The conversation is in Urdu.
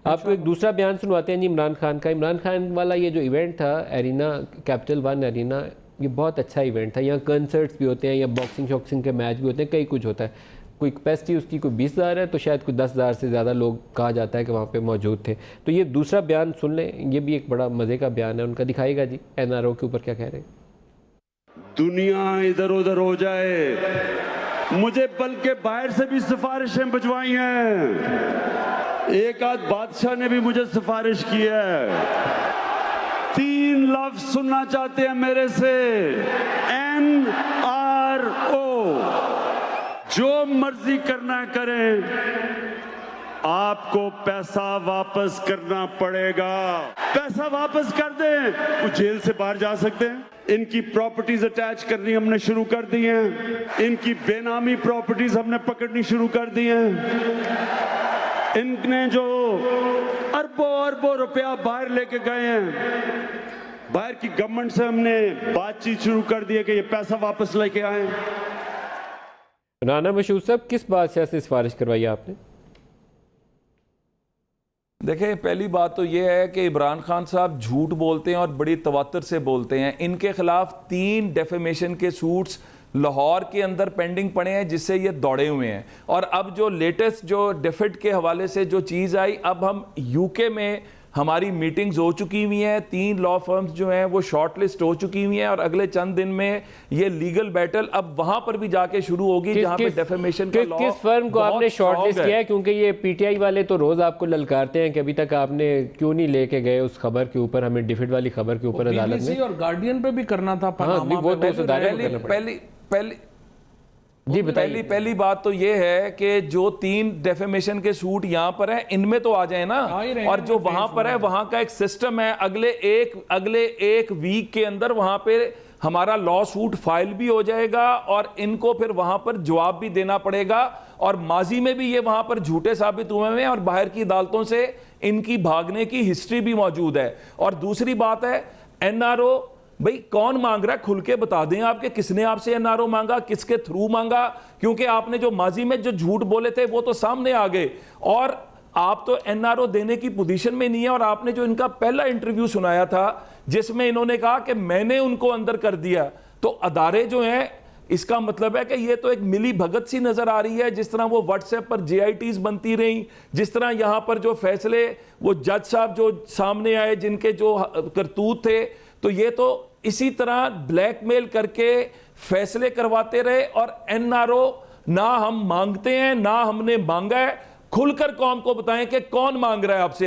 آپ کو ایک دوسرا بیان سنواتے ہیں جی عمران خان کا. عمران خان والا یہ جو ایونٹ تھا ایرینا کیپٹل ون ایرینا، یہ بہت اچھا ایونٹ تھا. یہاں کنسرٹس بھی ہوتے ہیں یا باکسنگ شاکسنگ کے میچ بھی ہوتے ہیں، کئی کچھ ہوتا ہے. کوئی کیپیسٹی اس کی کوئی 20,000 ہے تو شاید کوئی 10,000 سے زیادہ لوگ کہا جاتا ہے کہ وہاں پہ موجود تھے. تو یہ دوسرا بیان سن لیں، یہ بھی ایک بڑا مزے کا بیان ہے ان کا. دکھائے گا جی این آر او کے اوپر کیا کہہ رہے ہیں. دنیا ادھر ادھر ہو جائے، مجھے بلکہ باہر سے بھی سفارشیں بھجوائی ہیں. ایک آدھ بادشاہ نے بھی مجھے سفارش کی ہے. 3 لفظ سننا چاہتے ہیں میرے سے، NRO. جو مرضی کرنا کریں، آپ کو پیسہ واپس کرنا پڑے گا. پیسہ واپس کر دیں، وہ جیل سے باہر جا سکتے ہیں. ان کی پراپرٹیز اٹیچ کرنی ہم نے شروع کر دی ہیں. ان کی بے نامی پراپرٹیز ہم نے پکڑنی شروع کر دی ہیں. ان نے جو اربوں اربوں روپیہ باہر لے کے گئے ہیں، باہر کی گورنمنٹ سے ہم نے بات چیت شروع کر دی ہے کہ یہ پیسہ واپس لے کے آئیں. رانا مشہور صاحب، کس بادشاہ سے سفارش کروائی آپ نے؟ دیکھیں، پہلی بات تو یہ ہے کہ عمران خان صاحب جھوٹ بولتے ہیں اور بڑی تواتر سے بولتے ہیں. ان کے خلاف 3 ڈیفیمیشن کے سوٹس لاہور کے اندر پینڈنگ پڑے ہیں جس سے یہ دوڑے ہوئے ہیں. اور اب جو لیٹسٹ جو ڈیفٹ کے حوالے سے جو چیز آئی، اب ہم یو کے میں ہماری میٹنگز ہو چکی ہوئی ہیں. 3 لا فرمز جو ہیں وہ شارٹ لسٹ ہو چکی ہوئی ہیں اور اگلے چند دن میں یہ لیگل بیٹل اب وہاں پر بھی جا کے شروع ہوگی جہاں پہ ڈیفیمیشن کا لا. کس فرم کو آپ نے شارٹ لسٹ کیا ہے؟ کیونکہ یہ پی ٹی آئی والے تو روز آپ کو للکارتے ہیں کہ ابھی تک آپ نے کیوں نہیں لے کے گئے اس خبر کے اوپر، ہمیں ڈیفٹ والی خبر کے اوپر عدالت میں. اور گارڈین پہ بھی کرنا تھا. پہلی بات تو یہ ہے کہ جو 3 ڈیفیمیشن کے سوٹ یہاں پر ہیں ان میں تو آ جائیں نا. اور جو وہاں پر ہے وہاں کا ایک سسٹم ہے، اگلے ایک ویک کے اندر وہاں پہ ہمارا لا سوٹ فائل بھی ہو جائے گا اور ان کو پھر وہاں پر جواب بھی دینا پڑے گا. اور ماضی میں بھی یہ وہاں پر جھوٹے ثابت ہوئے ہیں اور باہر کی عدالتوں سے ان کی بھاگنے کی ہسٹری بھی موجود ہے. اور دوسری بات ہے NRO، بھئی کون مانگ رہا ہے؟ کھل کے بتا دیں آپ کہ کس نے آپ سے NRO مانگا، کس کے تھرو مانگا. کیونکہ آپ نے جو ماضی میں جو جھوٹ بولے تھے وہ تو سامنے آ گئے اور آپ تو NRO دینے کی پوزیشن میں نہیں ہے. اور آپ نے جو ان کا پہلا انٹرویو سنایا تھا جس میں انہوں نے کہا کہ میں نے ان کو اندر کر دیا، تو ادارے جو ہیں، اس کا مطلب ہے کہ یہ تو ایک ملی بھگت سی نظر آ رہی ہے. جس طرح وہ واٹس ایپ پر JITs بنتی رہیں، جس طرح یہاں پر جو فیصلے وہ جج صاحب جو سامنے آئے جن کے جو کرتوت تھے، تو یہ تو اسی طرح بلیک میل کر کے فیصلے کرواتے رہے. اور NRO نہ ہم مانگتے ہیں نہ ہم نے مانگا ہے. کھل کر قوم کو بتائیں کہ کون مانگ رہا ہے آپ سے